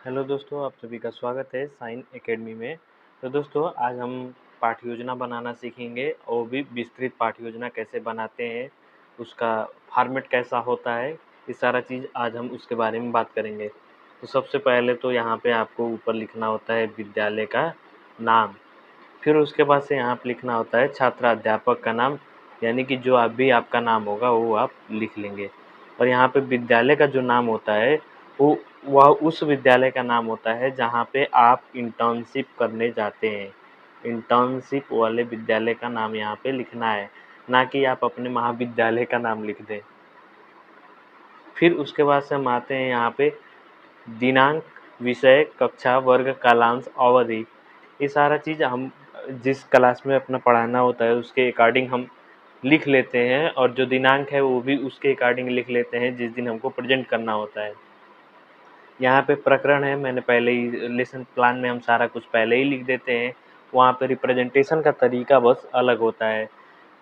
Hello दोस्तों, आप सभी का स्वागत है साइन एकेडमी में। तो दोस्तों आज हम पाठ्य योजना बनाना सीखेंगे और भी विस्तृत पाठ्य योजना कैसे बनाते हैं, उसका फॉर्मेट कैसा होता है, ये सारा चीज़ आज हम उसके बारे में बात करेंगे। तो सबसे पहले तो यहाँ पे आपको ऊपर लिखना होता है विद्यालय का नाम, फिर उसके बाद से यहाँ पे लिखना होता है छात्र अध्यापक का नाम, यानी कि जो भी आपका नाम होगा वो आप लिख लेंगे। और यहाँ पे विद्यालय का जो नाम होता है वो वह उस विद्यालय का नाम होता है जहाँ पे आप इंटर्नशिप करने जाते हैं। इंटर्नशिप वाले विद्यालय का नाम यहाँ पे लिखना है, ना कि आप अपने महाविद्यालय का नाम लिख दें। फिर उसके बाद से हम आते हैं यहाँ पे दिनांक, विषय, कक्षा, वर्ग, कालांश, अवधि, ये सारा चीज़ हम जिस क्लास में अपना पढ़ाना होता है उसके अकॉर्डिंग हम लिख लेते हैं, और जो दिनांक है वो भी उसके अकॉर्डिंग लिख लेते हैं जिस दिन हमको प्रेजेंट करना होता है। यहाँ पे प्रकरण है, मैंने पहले ही लेसन प्लान में हम सारा कुछ पहले ही लिख देते हैं। वहाँ पे रिप्रेजेंटेशन का तरीका बस अलग होता है।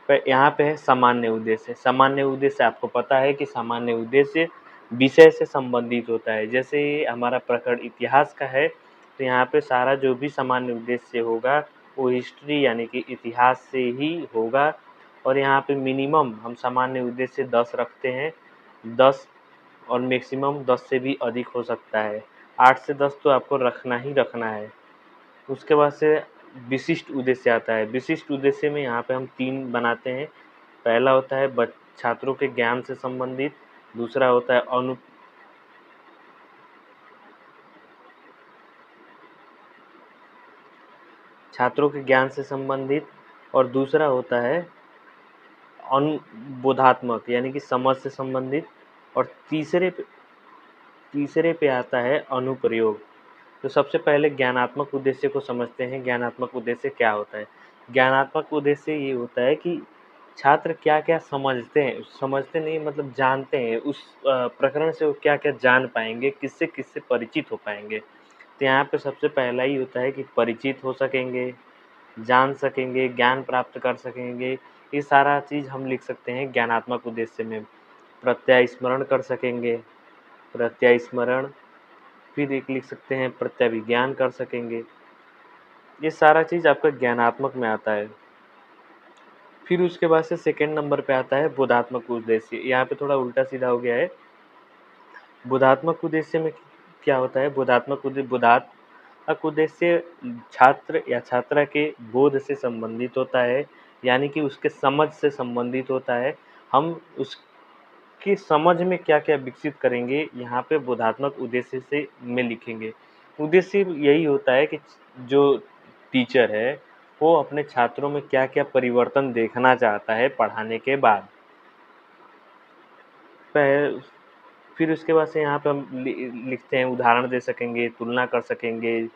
यहाँ पे है सामान्य उद्देश्य। सामान्य उद्देश्य आपको पता है कि सामान्य उद्देश्य विषय से संबंधित होता है। जैसे हमारा प्रकरण इतिहास का है तो यहाँ पे सारा जो भी सामान्य उद्देश्य होगा वो हिस्ट्री यानी कि इतिहास से ही होगा। और यहाँ पे मिनिमम हम सामान्य उद्देश्य 10 रखते हैं, 10, और मैक्सिमम 10 से भी अधिक हो सकता है। 8 से 10 तो आपको रखना ही रखना है। उसके बाद से विशिष्ट उद्देश्य आता है। विशिष्ट उद्देश्य में यहाँ पे हम 3 बनाते हैं। पहला होता है छात्रों के ज्ञान से संबंधित, दूसरा होता है छात्रों के ज्ञान से संबंधित, और दूसरा होता है अनुबोधात्मक यानी कि समझ से संबंधित, और तीसरे पे आता है अनुप्रयोग। तो सबसे पहले ज्ञानात्मक उद्देश्य को समझते हैं। ज्ञानात्मक उद्देश्य क्या होता है? ज्ञानात्मक उद्देश्य ये होता है कि छात्र क्या-क्या समझते हैं, समझते नहीं मतलब जानते हैं, उस प्रकरण से वो क्या-क्या जान पाएँगे, किससे-किससे परिचित हो पाएँगे। तो यहाँ पे सबसे पहला ही होता है कि परिचित हो सकेंगे, जान सकेंगे, ज्ञान प्राप्त कर सकेंगे, ये सारा चीज़ हम लिख सकते हैं ज्ञानात्मक उद्देश्य में। प्रत्यास्मरण कर सकेंगे, प्रत्यास्मरण, फिर एक लिख सकते हैं प्रत्याभिज्ञान कर सकेंगे। ये सारा चीज़ आपका ज्ञानात्मक में आता है। फिर उसके बाद से सेकंड नंबर पे आता है बोधात्मक उद्देश्य। यहाँ पे थोड़ा उल्टा-सीधा हो गया है। बोधात्मक उद्देश्य में क्या होता है? बोधात्मक उद्देश्य छात्र या छात्रा के बोध से संबंधित होता है, यानी कि उसके समझ से संबंधित होता है। हम उसकी समझ में क्या-क्या विकसित करेंगे, यहाँ पे बोधात्मक उद्देश्य से में लिखेंगे। उद्देश्य यही होता है कि जो टीचर है वो अपने छात्रों में क्या-क्या परिवर्तन देखना चाहता है पढ़ाने के बाद। पह फिर उसके बाद से यहाँ पे हम लिखते हैं, उदाहरण दे सकेंगे, तुलना कर सकेंगे,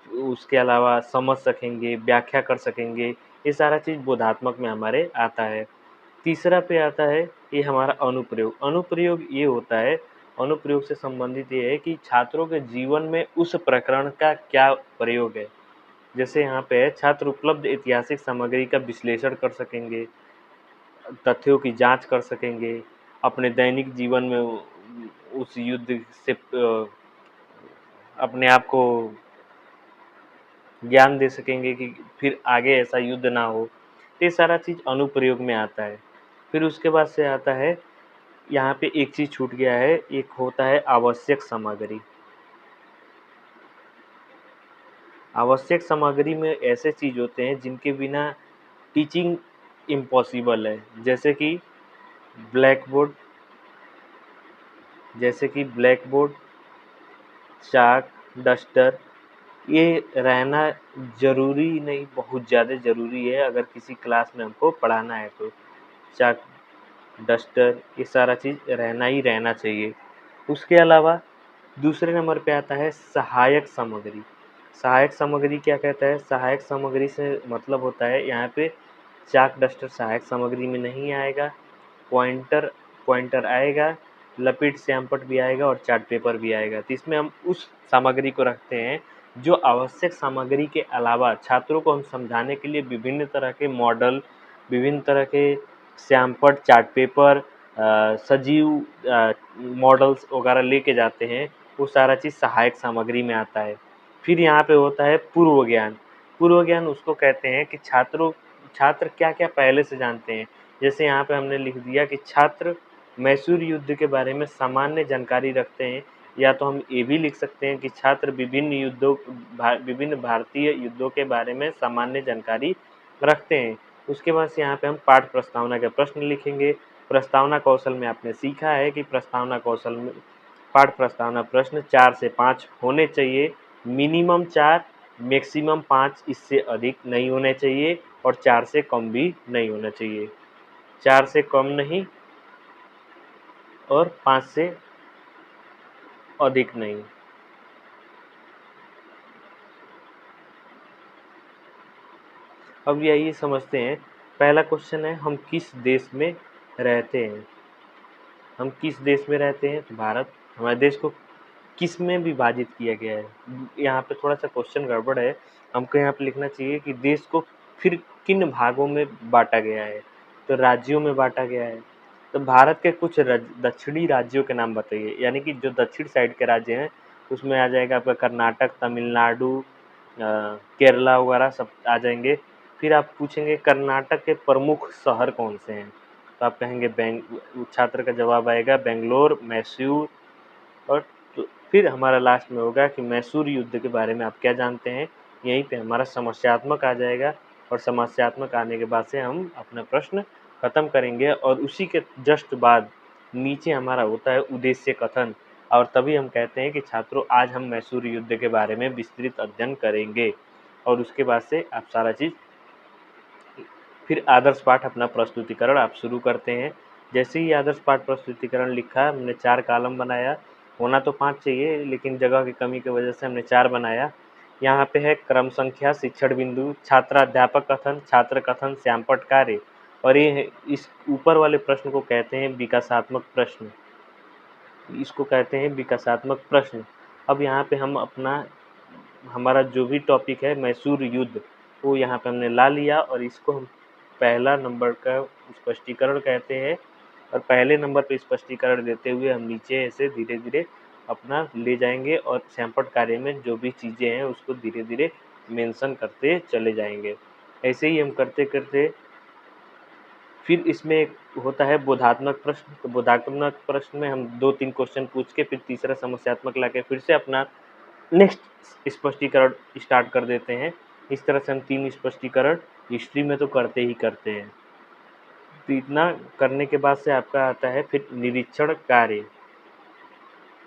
उसके अलावा समझ सकेंगे, व्याख्या कर सकेंगे, ये सारा चीज़ बोधात्मक में हमारे आता है। तीसरा पे आता है ये हमारा अनुप्रयोग। अनुप्रयोग ये होता है, अनुप्रयोग से संबंधित ये है कि छात्रों के जीवन में उस प्रकरण का क्या प्रयोग है। जैसे यहाँ पे है छात्र उपलब्ध ऐतिहासिक सामग्री का विश्लेषण कर सकेंगे, तथ्यों की जांच कर सकेंगे, अपने दैनिक जीवन में उस युद्ध से अपने आप को ज्ञान दे सकेंगे कि फिर आगे ऐसा युद्ध ना हो। ये सारा चीज़ अनुप्रयोग में आता है। फिर उसके बाद से आता है, यहाँ पे एक चीज़ छूट गया है, एक होता है आवश्यक सामग्री। आवश्यक सामग्री में ऐसे चीज़ होते हैं जिनके बिना टीचिंग इम्पॉसिबल है। ब्लैक बोर्ड जैसे कि ब्लैक बोर्ड, चाक, डस्टर, ये रहना ज़रूरी नहीं, बहुत ज़्यादा ज़रूरी है अगर किसी क्लास में हमको पढ़ाना है तो। चाक, डस्टर, ये सारा चीज़ रहना ही रहना चाहिए। उसके अलावा दूसरे नंबर पे आता है सहायक सामग्री। सहायक सामग्री क्या कहता है? सहायक सामग्री से मतलब होता है यहाँ पे चाक, डस्टर सहायक सामग्री में नहीं आएगा, पॉइंटर पॉइंटर आएगा, लपिट श्यामपट्ट भी आएगा और चार्ट पेपर भी आएगा। तो इसमें हम उस सामग्री को रखते हैं जो आवश्यक सामग्री के अलावा छात्रों को हम समझाने के लिए विभिन्न तरह के मॉडल, विभिन्न तरह के श्यामपट्ट, चार्ट पेपर, सजीव मॉडल्स वगैरह लेके जाते हैं। वो सारा चीज़ सहायक सामग्री में आता है। फिर यहाँ पे होता है पूर्व ज्ञान। पूर्व ज्ञान उसको कहते हैं कि छात्र क्या-क्या पहले से जानते हैं। जैसे यहाँ पे हमने लिख दिया कि छात्र मैसूर युद्ध के बारे में सामान्य जानकारी रखते हैं, या तो हम ये भी लिख सकते हैं कि छात्र विभिन्न भारतीय युद्धों के बारे में सामान्य जानकारी रखते हैं। उसके बाद से यहाँ पे हम पाठ प्रस्तावना के प्रश्न लिखेंगे। प्रस्तावना कौशल में आपने सीखा है कि प्रस्तावना कौशल में पाठ प्रस्तावना प्रश्न 4 से 5 होने चाहिए, मिनिमम 4, मैक्सिमम 5, इससे अधिक नहीं होने चाहिए और 4 से कम भी नहीं होना चाहिए। 4 से कम नहीं और 5 से अधिक नहीं। अब यही समझते हैं। पहला क्वेश्चन है, हम किस देश में रहते हैं। हम किस देश में रहते हैं? तो भारत। हमारे देश को किस में विभाजित किया गया है? यहाँ पे थोड़ा सा क्वेश्चन गड़बड़ है। हमको यहाँ पे लिखना चाहिए कि देश को फिर किन भागों में बांटा गया है। तो राज्यों में बांटा गया है। तो भारत के कुछ दक्षिणी राज्यों के नाम बताइए, यानी कि जो दक्षिण साइड के राज्य हैं उसमें आ जाएगा आपका कर्नाटक, तमिलनाडु, केरला वगैरह सब आ जाएंगे। फिर आप पूछेंगे कर्नाटक के प्रमुख शहर कौन से हैं, तो आप कहेंगे छात्र का जवाब आएगा बेंगलोर, मैसूर। और तो फिर हमारा लास्ट में होगा कि मैसूर युद्ध के बारे में आप क्या जानते हैं। यहीं पे हमारा समस्यात्मक आ जाएगा और समस्यात्मक आने के बाद से हम अपना प्रश्न खत्म करेंगे और उसी के जस्ट बाद नीचे हमारा होता है उद्देश्य कथन। और तभी हम कहते हैं कि छात्रों आज हम मैसूर युद्ध के बारे में विस्तृत अध्ययन करेंगे। और उसके बाद से आप सारा चीज़ फिर आदर्श पाठ अपना प्रस्तुतिकरण आप शुरू करते हैं। जैसे ही आदर्श पाठ प्रस्तुतिकरण लिखा, हमने 4 कॉलम बनाया। होना तो 5 चाहिए, लेकिन जगह की कमी की वजह से हमने 4 बनाया। यहाँ पे है क्रम संख्या, शिक्षण बिंदु, छात्राध्यापक कथन, छात्र कथन, श्यामपट्ट कार्य। और ये इस ऊपर वाले प्रश्न को कहते हैं विकासात्मक प्रश्न। इसको कहते हैं विकासात्मक प्रश्न। अब यहाँ पे हम हमारा जो भी टॉपिक है मैसूर युद्ध, वो यहाँ पे हमने ला लिया और इसको हम पहला नंबर का स्पष्टीकरण कहते हैं। और पहले नंबर पे स्पष्टीकरण देते हुए हम नीचे ऐसे धीरे धीरे अपना ले जाएंगे और श्यामपट्ट कार्य में जो भी चीज़ें हैं उसको धीरे धीरे मेंशन करते चले जाएंगे। ऐसे ही हम करते करते फिर इसमें एक होता है बोधात्मक प्रश्न। तो बोधात्मक प्रश्न में हम 2-3 क्वेश्चन पूछ के फिर तीसरा समस्यात्मक लाके फिर से अपना नेक्स्ट स्पष्टीकरण स्टार्ट कर देते हैं। इस तरह से हम 3 स्पष्टीकरण हिस्ट्री में तो करते ही करते हैं। तो इतना करने के बाद से आपका आता है फिर निरीक्षण कार्य।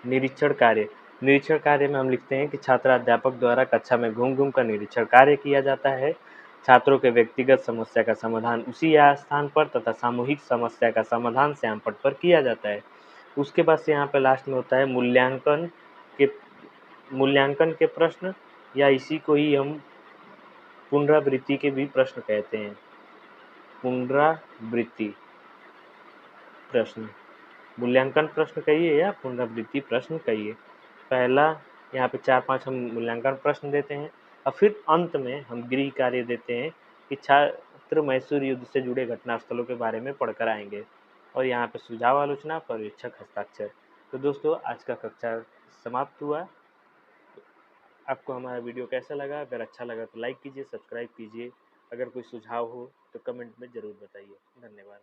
निरीक्षण कार्य निरीक्षण कार्य में हम लिखते हैं कि छात्र अध्यापक द्वारा कक्षा में घूम घूम कर निरीक्षण कार्य किया जाता है। छात्रों के व्यक्तिगत समस्या का समाधान उसी स्थान पर तथा सामूहिक समस्या का समाधान श्यामपट्ट पर किया जाता है। उसके बाद से यहाँ पे लास्ट में होता है मूल्यांकन के प्रश्न, या इसी को ही हम पुनरावृत्ति के भी प्रश्न कहते हैं। पुनरावृत्ति प्रश्न, मूल्यांकन प्रश्न कहिए या पुनरावृत्ति प्रश्न कहिए। पहला यहाँ पे 4-5 हम मूल्यांकन प्रश्न देते हैं और फिर अंत में हम गृह कार्य देते हैं कि छात्र मैसूर युद्ध से जुड़े घटनास्थलों के बारे में पढ़कर आएंगे। और यहाँ पे सुझाव, आलोचना, पर्यवेक्षक, हस्ताक्षर। तो दोस्तों आज का कक्षा समाप्त हुआ। आपको हमारा वीडियो कैसा लगा? अगर अच्छा लगा तो लाइक कीजिए, सब्सक्राइब कीजिए। अगर कोई सुझाव हो तो कमेंट में ज़रूर बताइए। धन्यवाद।